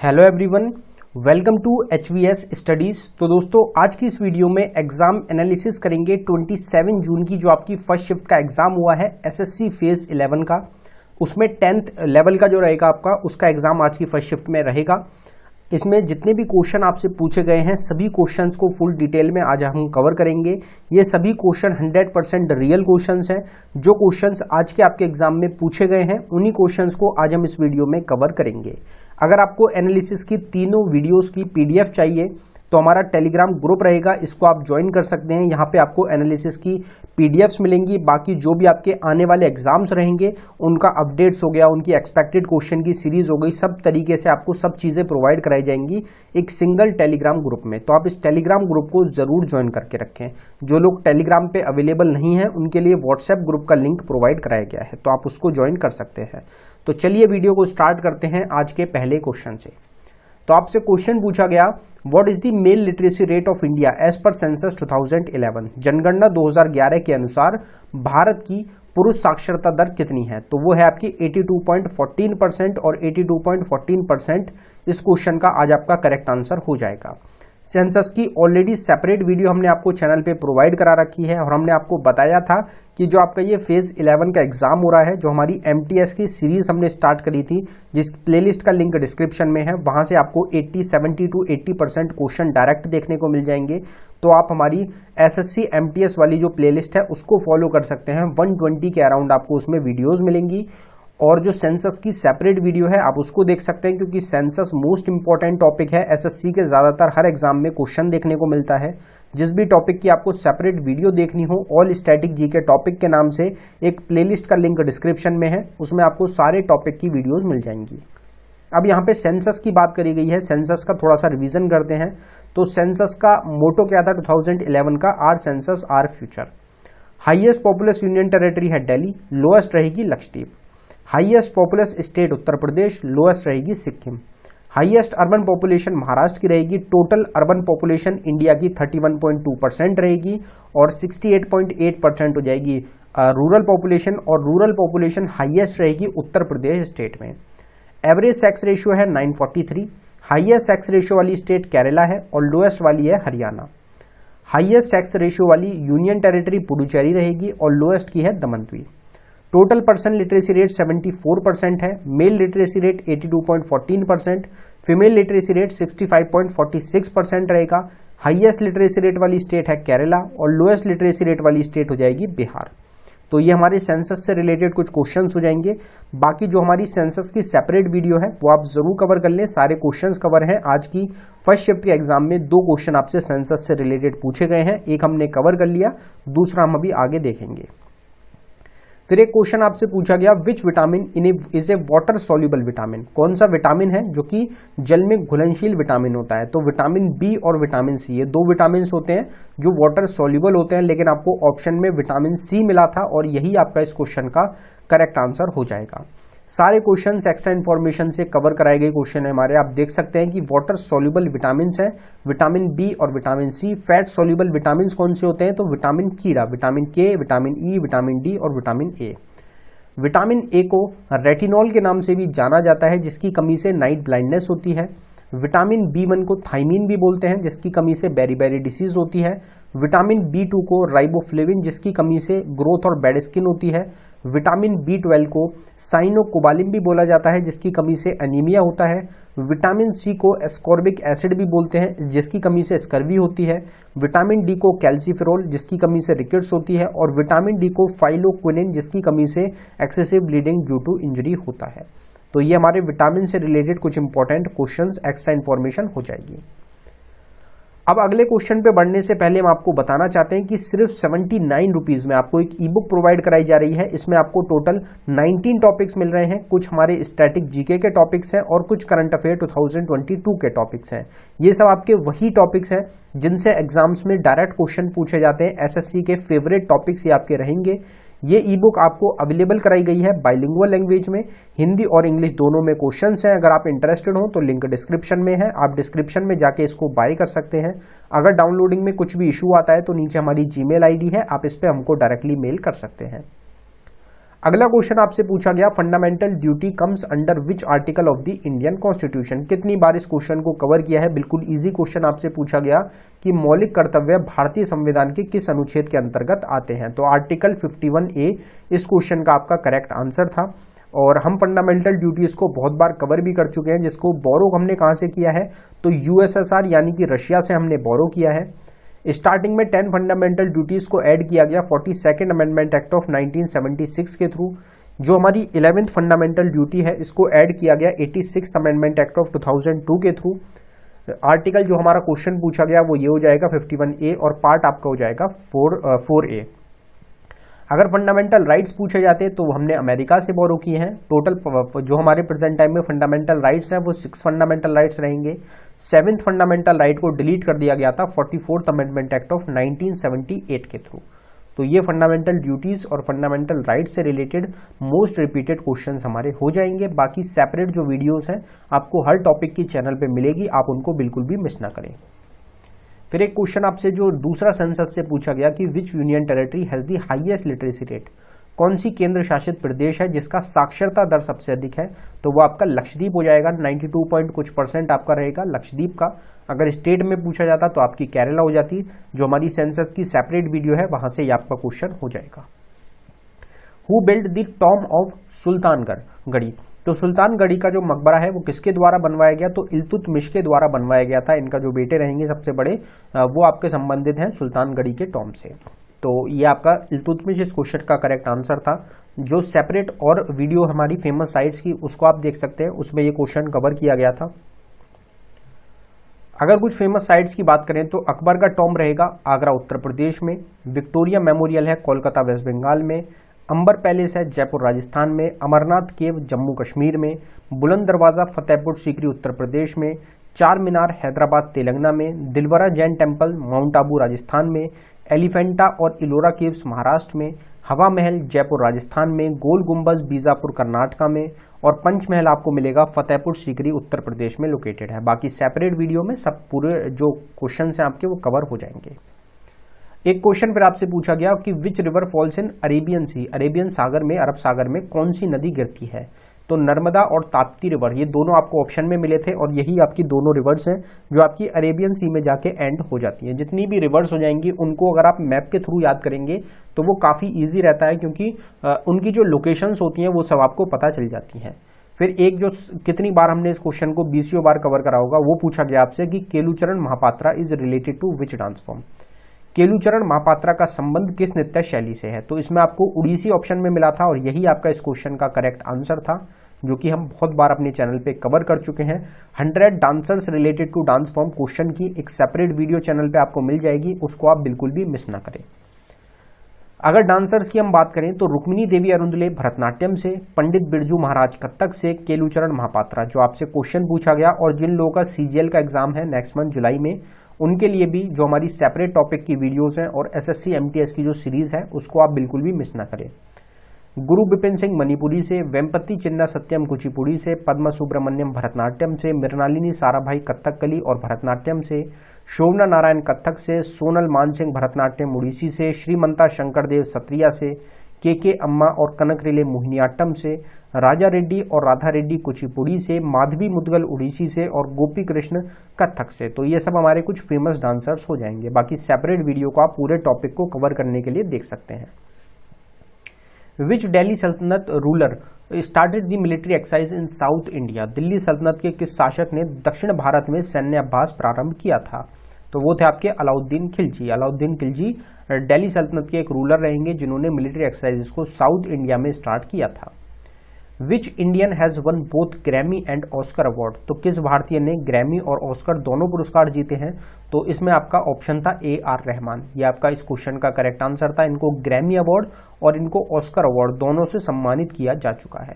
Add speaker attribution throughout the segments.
Speaker 1: Hello everyone, welcome to HVS studies. तो दोस्तों आज की इस वीडियो में एग्जाम एनालिसिस करेंगे 27 जून की जो आपकी फर्स्ट शिफ्ट का एग्जाम हुआ है SSC फेज 11 का। उसमें 10th लेवल का जो रहेगा आपका उसका एग्जाम आज की फर्स्ट शिफ्ट में रहेगा। इसमें जितने भी क्वेश्चन आपसे पूछे गए हैं सभी क्वेश्चंस को फुल डिटेल में आज हम कवर करेंगे। ये सभी क्वेश्चन 100% रियल क्वेश्चंस हैं। जो क्वेश्चंस आज के आपके एग्जाम में पूछे गए हैं उन्हीं क्वेश्चंस को आज हम इस वीडियो में कवर करेंगे। अगर आपको एनालिसिस की तीनों वीडियोस की PDF चाहिए तो हमारा टेलीग्राम ग्रुप रहेगा, इसको आप ज्वाइन कर सकते हैं। यहाँ पे आपको एनालिसिस की PDFs मिलेंगी। बाकी जो भी आपके आने वाले एग्जाम्स रहेंगे उनका अपडेट्स हो गया, उनकी एक्सपेक्टेड क्वेश्चन की सीरीज हो गई, सब तरीके से आपको सब चीज़ें प्रोवाइड कराई जाएंगी एक सिंगल टेलीग्राम ग्रुप में। तो आप इस टेलीग्राम ग्रुप को जरूर ज्वाइन करके रखें। जो लोग टेलीग्राम पे अवेलेबल नहीं है उनके लिए व्हाट्सएप ग्रुप का लिंक प्रोवाइड कराया गया है, तो आप उसको ज्वाइन कर सकते हैं। तो चलिए वीडियो को स्टार्ट करते हैं आज के पहले क्वेश्चन से। तो आपसे क्वेश्चन पूछा गया, what is the male literacy rate of India as per census 2011। जनगणना 2011 के अनुसार भारत की पुरुष साक्षरता दर कितनी है? तो वो है आपकी 82.14% और 82.14% इस क्वेश्चन का आज आपका करेक्ट आंसर हो जाएगा। सेंसस की ऑलरेडी सेपरेट वीडियो हमने आपको चैनल पे प्रोवाइड करा रखी है और हमने आपको बताया था कि जो आपका ये फेज 11 का एग्जाम हो रहा है, जो हमारी MTS की सीरीज हमने स्टार्ट करी थी, जिस प्लेलिस्ट का लिंक डिस्क्रिप्शन में है, वहां से आपको 70 to 80% क्वेश्चन डायरेक्ट देखने को मिल जाएंगे। तो आप हमारी SSC MTS वाली जो प्लेलिस्ट है उसको फॉलो कर सकते हैं। 120 के अराउंड आपको उसमें वीडियोज मिलेंगी। और जो सेंसस की सेपरेट वीडियो है आप उसको देख सकते हैं, क्योंकि सेंसस मोस्ट इंपॉर्टेंट टॉपिक है। SSC के ज़्यादातर हर एग्जाम में क्वेश्चन देखने को मिलता है। जिस भी टॉपिक की आपको सेपरेट वीडियो देखनी हो, ऑल स्टैटिक जीके टॉपिक के नाम से एक प्लेलिस्ट का लिंक डिस्क्रिप्शन में है, उसमें आपको सारे टॉपिक की वीडियोज़ मिल जाएंगी। अब यहाँ पे सेंसस की बात करी गई है, सेंसस का थोड़ा सा रिवीजन करते हैं। तो सेंसस का मोटो क्या था 2011 का? Our census our future. Highest populous union territory है दिल्ली, लोएस्ट रहेगी Lakshadweep. Highest populous state Uttar Pradesh, lowest रहेगी Sikkim. Highest urban population Maharashtra की रहेगी। टोटल अर्बन पॉपुलेशन इंडिया की 31.2% रहेगी और 68.8% हो जाएगी रूरल पॉपुलेशन, और रूरल पॉपुलेशन हाईएस्ट रहेगी उत्तर प्रदेश स्टेट में। एवरेज सेक्स रेशियो है 943। हाईएस्ट सेक्स रेशियो वाली स्टेट केरला है और लोएस्ट वाली है हरियाणा। हाईएस्ट सेक्स रेशियो वाली यूनियन टेरिटरी पुडुचेरी रहेगी और लोएस्ट की है दमन द्वीप। टोटल पर्सन लिटरेसी रेट 74% है। Mail literacy rate 82.14%, female literacy rate 65.46% रहेगा। हाईएस्ट लिटरेसी रेट वाली स्टेट है केरला और लोएस्ट लिटरेसी रेट वाली स्टेट हो जाएगी बिहार। तो ये हमारे सेंसस से रिलेटेड कुछ क्वेश्चंस हो जाएंगे। बाकी जो हमारी सेंसस की सेपरेट वीडियो है वो आप जरूर कवर कर लें। सारे क्वेश्चंस कवर हैं। आज की फर्स्ट शिफ्ट के एग्जाम में 2 क्वेश्चन आपसे सेंसस से रिलेटेड पूछे गए हैं, एक हमने कवर कर लिया, दूसरा हम अभी आगे देखेंगे। फिर एक क्वेश्चन आपसे पूछा गया, which vitamin is a water soluble vitamin. कौन सा विटामिन है जो कि जल में घुलनशील विटामिन होता है? तो विटामिन B और विटामिन C, ये 2 विटामिन होते हैं जो वाटर सॉल्युबल होते हैं, लेकिन आपको ऑप्शन में विटामिन C मिला था और यही आपका इस क्वेश्चन का करेक्ट आंसर हो जाएगा। सारे क्वेश्चन एक्स्ट्रा इन्फॉर्मेशन से कवर कराए गए क्वेश्चन है हमारे। आप देख सकते हैं कि वाटर सॉल्युबल विटामिन हैं विटामिन B और vitamin C। Fat soluble vitamin कौन से होते हैं? तो विटामिन कीड़ा, vitamin K, vitamin E, vitamin D और विटामिन A। विटामिन A को रेटिनॉल के नाम से भी जाना जाता है, जिसकी कमी से नाइट ब्लाइंडनेस होती है। विटामिन B1 को थाइमीन भी बोलते हैं, जिसकी कमी से बेरी डिसीज होती है। विटामिन B2 को राइबोफ्लेविन, जिसकी कमी से ग्रोथ और बेड स्किन होती है। विटामिन B12 को साइनोकोबालिन भी बोला जाता है, जिसकी कमी से एनीमिया होता है। विटामिन C को एस्कॉर्बिक एसिड भी बोलते हैं, जिसकी कमी से स्कर्वी होती है। विटामिन D को कैल्सीफेरोल, जिसकी कमी से रिकेट्स होती है। और विटामिन D को फाइलोक्विनिन, जिसकी कमी से excessive bleeding due to injury होता है। तो ये हमारे विटामिन से रिलेटेड कुछ इंपॉर्टेंट क्वेश्चंस, एक्स्ट्रा इन्फॉर्मेशन हो जाएगी। अब अगले क्वेश्चन पे बढ़ने से पहले हम आपको बताना चाहते हैं कि सिर्फ 79 रुपीज़ में आपको एक ई-बुक प्रोवाइड कराई जा रही है। इसमें आपको टोटल 19 टॉपिक्स मिल रहे हैं। कुछ हमारे स्टैटिक जीके के टॉपिक्स हैं और कुछ करंट अफेयर 2022 के टॉपिक्स हैं। ये सब आपके वही टॉपिक्स हैं जिनसे एग्जाम्स में डायरेक्ट क्वेश्चन पूछे जाते हैं। SSC के फेवरेट टॉपिक्स ये आपके रहेंगे। ये ई बुक आपको अवेलेबल कराई गई है बाइलिंगुअल लैंग्वेज में, हिंदी और इंग्लिश दोनों में क्वेश्चंस हैं। अगर आप इंटरेस्टेड हो तो लिंक डिस्क्रिप्शन में है, आप डिस्क्रिप्शन में जाके इसको बाय कर सकते हैं। अगर डाउनलोडिंग में कुछ भी इशू आता है तो नीचे हमारी जीमेल आईडी है, आप इस पर हमको डायरेक्टली मेल कर सकते हैं। अगला क्वेश्चन आपसे पूछा गया, fundamental duty comes under which article of the Indian constitution. कितनी बार इस क्वेश्चन को कवर किया है? बिल्कुल इजी क्वेश्चन आपसे पूछा गया कि मौलिक कर्तव्य भारतीय संविधान के किस अनुच्छेद के अंतर्गत आते हैं। तो आर्टिकल 51A इस क्वेश्चन का आपका करेक्ट आंसर था। और हम फंडामेंटल ड्यूटीज को बहुत बार कवर भी कर चुके हैं, जिसको बोरो हमने कहां से किया है? तो यूएसएसआर यानी कि रशिया से हमने बोरो किया है। स्टार्टिंग में 10 फंडामेंटल ड्यूटीज को ऐड किया गया 42nd अमेंडमेंट एक्ट ऑफ 1976 के थ्रू। जो हमारी 11th फंडामेंटल ड्यूटी है इसको ऐड किया गया 86th अमेंडमेंट एक्ट ऑफ 2002 के थ्रू। आर्टिकल जो हमारा क्वेश्चन पूछा गया वो ये हो जाएगा 51A और पार्ट आपका हो जाएगा 4A। अगर फंडामेंटल राइट्स पूछे जाते तो हमने अमेरिका से बोरो किए हैं। टोटल जो हमारे प्रेजेंट टाइम में फंडामेंटल राइट्स हैं वो 6 फंडामेंटल राइट्स रहेंगे। 7th फंडामेंटल राइट को डिलीट कर दिया गया था 44th अमेंडमेंट एक्ट ऑफ 1978 के थ्रू। तो ये फंडामेंटल ड्यूटीज और फंडामेंटल राइट्स से रिलेटेड मोस्ट रिपीटेड क्वेश्चंस हमारे हो जाएंगे। बाकी सेपरेट जो वीडियोस हैं आपको हर टॉपिक की चैनल पे मिलेगी, आप उनको बिल्कुल भी मिस ना करें। फिर एक क्वेश्चन आपसे जो दूसरा सेंसस से पूछा गया कि विच union territory has the highest literacy rate. कौन सी केंद्र शासित प्रदेश है जिसका साक्षरता दर सबसे अधिक है? तो वो आपका लक्षद्वीप हो जाएगा। 92 कुछ % आपका रहेगा लक्षद्वीप का। अगर स्टेट में पूछा जाता तो आपकी केरला हो जाती। जो हमारी सेंसस की सेपरेट वीडियो है वहां से ये आपका क्वेश्चन हो जाएगा। Who build the Tom of Sultangarh. तो सुल्तानगढ़ी का जो मकबरा है वो किसके द्वारा बनवाया गया? तो इल्तुतमिश के द्वारा बनवाया गया था। इनका जो बेटे रहेंगे सबसे बड़े वो आपके संबंधित हैं सुल्तानगढ़ी के टॉम से। तो ये आपका इल्तुतमिश इस क्वेश्चन का करेक्ट आंसर था। जो सेपरेट और वीडियो हमारी फेमस साइट्स की उसको आप देख सकते हैं, उसमें ये क्वेश्चन कवर किया गया था। अगर कुछ फेमस साइट्स की बात करें तो अकबर का टॉम रहेगा आगरा उत्तर प्रदेश में, विक्टोरिया मेमोरियल है कोलकाता वेस्ट बंगाल में, अंबर पैलेस है जयपुर राजस्थान में, अमरनाथ केव जम्मू कश्मीर में, बुलंद दरवाज़ा फतेहपुर सीकरी उत्तर प्रदेश में, चार मीनार हैदराबाद तेलंगाना में, दिलवरा जैन टेम्पल माउंट आबू राजस्थान में, एलिफेंटा और इलोरा केव्स महाराष्ट्र में, हवा महल जयपुर राजस्थान में, गोल गुंबज बीजापुर कर्नाटका में और पंचमहल आपको मिलेगा फतेहपुर सीकरी उत्तर प्रदेश में लोकेटेड है। बाकी सेपरेट वीडियो में सब पूरे जो क्वेश्चन हैं आपके वो कवर हो जाएंगे। एक क्वेश्चन फिर आपसे पूछा गया कि which river falls in Arabian sea. Arabian सागर में, अरब सागर में कौन सी नदी गिरती है? तो नर्मदा और ताप्ती रिवर, ये दोनों आपको ऑप्शन में मिले थे और यही आपकी दोनों रिवर्स हैं जो आपकी अरेबियन सी में जाके एंड हो जाती हैं। जितनी भी रिवर्स हो जाएंगी उनको अगर आप मैप के थ्रू याद करेंगे तो वो काफ़ी ईजी रहता है, क्योंकि उनकी जो लोकेशंस होती हैं वो सब आपको पता चल जाती हैं। फिर एक जो कितनी बार हमने इस क्वेश्चन को 20 बार कवर करा होगा वो पूछा गया आपसे कि Kelucharan Mohapatra is related to which dance form. Kelucharan Mohapatra का संबंध किस नृत्य शैली से है? तो इसमें आपको उड़ीसी ऑप्शन में मिला था और यही आपका इस क्वेश्चन का करेक्ट आंसर था, जो कि हम बहुत बार अपने चैनल पे कवर कर चुके हैं। 100 dancers related to dance form question की एक सेपरेट वीडियो चैनल पे आपको मिल जाएगी, उसको आप बिल्कुल भी मिस ना करें। अगर डांसर्स की हम बात करें तो रुक्मिणी देवी अरुंधले भरतनाट्यम से, पंडित बिरजू महाराज कथक से, केलुचरण महापात्रा जो आपसे क्वेश्चन पूछा गया। और जिन लोगों का CGL का एग्जाम है नेक्स्ट मंथ जुलाई में, उनके लिए भी जो हमारी सेपरेट टॉपिक की वीडियोस हैं और SSC MTS की जो सीरीज है उसको आप बिल्कुल भी मिस ना करें। गुरु बिपिन सिंह मणिपुरी से, वेम्पति चिन्ना सत्यम कुचिपुड़ी से, पद्मा सुब्रमण्यम भरतनाट्यम से, मृणालिनी साराभाई कथकली और भरतनाट्यम से, शोभना नारायण कथक से, सोनल मानसिंह भरतनाट्यम उड़ीसी से, श्रीमंता शंकरदेव सत्रिया से, के अम्मा और कनक रिले मोहिनीअट्टम से, राजा रेड्डी और राधा रेड्डी कुचिपुड़ी से, माधवी मुदगल उड़ीसी से और गोपी कृष्ण कथक से। तो ये सब हमारे कुछ फेमस डांसर्स हो जाएंगे। बाकी सेपरेट वीडियो को आप पूरे टॉपिक को कवर करने के लिए देख सकते हैं। विच दिल्ली सल्तनत ruler started the military exercise in south India. Delhi सल्तनत के किस शासक ने दक्षिण भारत में सैन्य अभ्यास प्रारंभ किया था? तो वो थे आपके अलाउद्दीन खिलजी। अलाउद्दीन खिलजी दिल्ली सल्तनत के एक रूलर रहेंगे जिन्होंने मिलिट्री एक्सरसाइजेस को साउथ इंडिया में स्टार्ट किया था। Which Indian has one both Grammy and Oscar award. तो किस भारतीय ने ग्रैमी और ऑस्कर दोनों पुरस्कार जीते हैं? तो इसमें आपका ऑप्शन था AR रहमान। ये आपका इस क्वेश्चन का करेक्ट आंसर था। इनको ग्रैमी अवार्ड और इनको ऑस्कर अवार्ड दोनों से सम्मानित किया जा चुका है।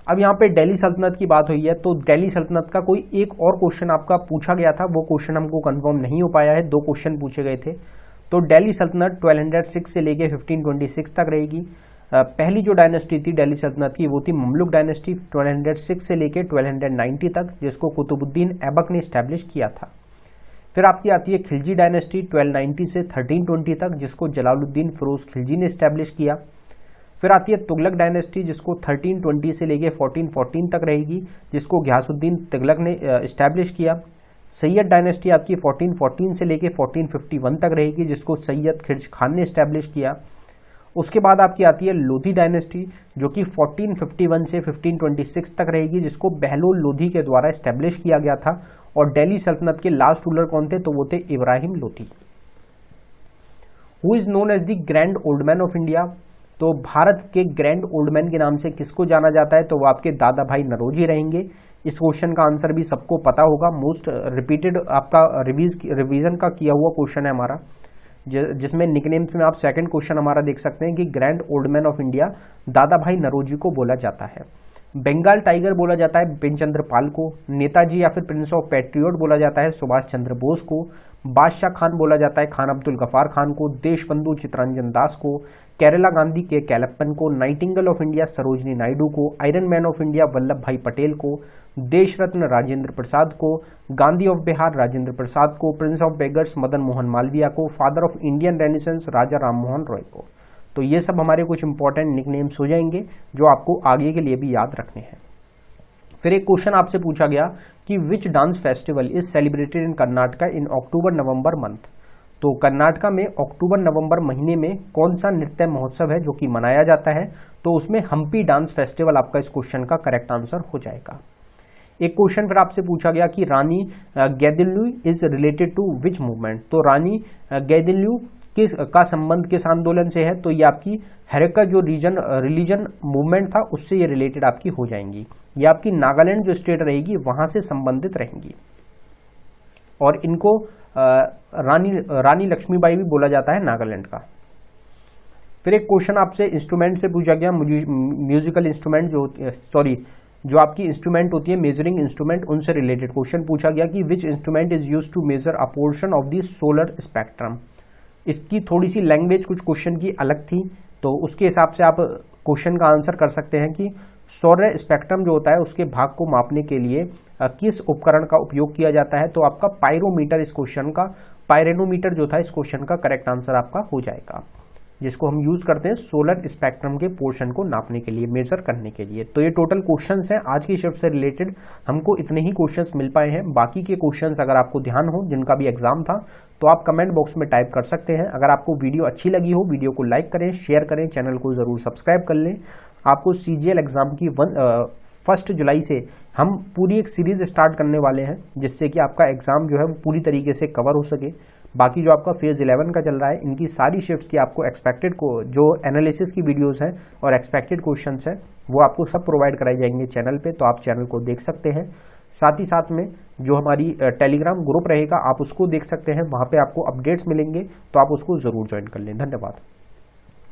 Speaker 1: अब यहाँ पे दिल्ली सल्तनत की बात हुई है तो दिल्ली सल्तनत का कोई एक और क्वेश्चन आपका पूछा गया था, वो क्वेश्चन हमको कंफर्म नहीं हो पाया है। 2 क्वेश्चन पूछे गए थे। तो दिल्ली सल्तनत 1206 से लेके 1526 तक रहेगी। पहली जो डायनेस्टी थी दिल्ली सल्तनत की वो थी ममलुक डायनेस्टी 1206 से लेके 1290 तक, जिसको कुतुबुद्दीन ऐबक ने स्टैब्लिश किया था। फिर आपकी आती है खिलजी डायनेस्टी 1290 से 1320 तक, जिसको जलालुद्दीन फिरोज खिलजी ने स्टैब्लिश किया। फिर आती है तुगलक डायनेस्टी, जिसको 1320 से लेके 1414 तक रहेगी, जिसको घियासुद्दीन तुगलक ने इस्टेब्लिश किया। सैयद डायनेस्टी आपकी 1414 से लेके 1451 तक रहेगी, जिसको सैयद खिरज खान ने इस्टेब्लिश किया। उसके बाद आपकी आती है लोधी डायनेस्टी, जो कि 1451 से 1526 तक रहेगी, जिसको बहलोल लोधी के द्वारा इस्टेब्लिश किया गया था। और दिल्ली सल्तनत के लास्ट रूलर कौन थे, तो वो थे Ibrahim Lodi. Who is known as the grand old man of India, तो भारत के ग्रैंड ओल्ड मैन के नाम से किसको जाना जाता है, तो वो आपके दादा भाई नौरोजी रहेंगे। इस क्वेश्चन का आंसर भी सबको पता होगा, मोस्ट रिपीटेड आपका रिवीजन का किया हुआ क्वेश्चन है हमारा, जिसमें निकनेम्स में आप सेकंड क्वेश्चन हमारा देख सकते हैं कि grand old man of India दादा भाई नौरोजी को बोला जाता है। बंगाल टाइगर बोला जाता है बिपिन चंद्र पाल को। नेताजी या फिर प्रिंस ऑफ पैट्रियोट बोला जाता है सुभाष चंद्र बोस को। बादशाह खान बोला जाता है खान अब्दुल गफार खान को। देशबंधु चित्तरंजन दास को। केरला गांधी के कैलप्पन को। Nightingale of India Sarojini Naidu को। Iron man of India Vallabh Bhai Patel को। देश रत्न राजेंद्र प्रसाद को। गांधी ऑफ बिहार राजेंद्र प्रसाद को। Prince of beggars Madan Mohan Malviya को। Father of Indian renaissance Raja Rammohan Roy को। तो ये सब हमारे कुछ इंपॉर्टेंट निकनेम्स हो जाएंगे जो आपको आगे के लिए भी याद रखने हैं। फिर एक क्वेश्चन आपसे पूछा गया कि which dance festival is celebrated in Karnataka in October November month. तो कर्नाटका में अक्टूबर नवंबर महीने में कौन सा नृत्य महोत्सव है जो कि मनाया जाता है, तो उसमें हम्पी डांस फेस्टिवल आपका इस क्वेश्चन का करेक्ट आंसर हो जाएगा। एक क्वेश्चन फिर आपसे पूछा गया कि Rani Gaidinliu is related to which movement. तो रानी गैदिन्ल्यू का संबंध किस आंदोलन से है, तो ये आपकी हरेका जो रिलीजन मूवमेंट था उससे ये रिलेटेड आपकी हो जाएंगी। ये आपकी नागालैंड जो स्टेट रहेगी वहां से संबंधित रहेंगी। और इनको रानी लक्ष्मीबाई भी बोला जाता है नागालैंड का। फिर एक क्वेश्चन आपसे इंस्ट्रूमेंट से पूछा गया, म्यूजिकल इंस्ट्रूमेंट जो आपकी इंस्ट्रूमेंट होती है मेजरिंग इंस्ट्रूमेंट, उनसे रिलेटेड क्वेश्चन पूछा गया कि which instrument is used to measure a portion of the solar spectrum. इसकी थोड़ी सी लैंग्वेज कुछ क्वेश्चन की अलग थी, तो उसके हिसाब से आप क्वेश्चन का आंसर कर सकते हैं कि सौर स्पेक्ट्रम जो होता है उसके भाग को मापने के लिए किस उपकरण का उपयोग किया जाता है, तो आपका पायरोमीटर इस क्वेश्चन का, पायरेनोमीटर जो था इस क्वेश्चन का करेक्ट आंसर आपका हो जाएगा, जिसको हम यूज करते हैं सोलर स्पेक्ट्रम के पोर्शन को नापने के लिए, मेजर करने के लिए। तो ये टोटल क्वेश्चंस हैं आज की शिफ्ट से रिलेटेड, हमको इतने ही क्वेश्चंस मिल पाए हैं। बाकी के क्वेश्चंस अगर आपको ध्यान हो, जिनका भी एग्जाम था, तो आप कमेंट बॉक्स में टाइप कर सकते हैं। अगर आपको वीडियो अच्छी लगी हो, वीडियो को लाइक करें, शेयर करें, चैनल को जरूर सब्सक्राइब कर लें। आपको CGL एग्जाम की 1 जुलाई से हम पूरी एक सीरीज स्टार्ट करने वाले हैं, जिससे कि आपका एग्जाम जो है वो पूरी तरीके से कवर हो सके। बाकी जो आपका फेज 11 का चल रहा है, इनकी सारी शिफ्ट्स की आपको एक्सपेक्टेड को जो एनालिसिस की वीडियोस हैं और एक्सपेक्टेड क्वेश्चंस हैं वो आपको सब प्रोवाइड कराई जाएंगे चैनल पे, तो आप चैनल को देख सकते हैं। साथ ही साथ में जो हमारी टेलीग्राम ग्रुप रहेगा आप उसको देख सकते हैं, वहाँ पे आपको अपडेट्स मिलेंगे, तो आप उसको ज़रूर ज्वाइन कर लें। धन्यवाद।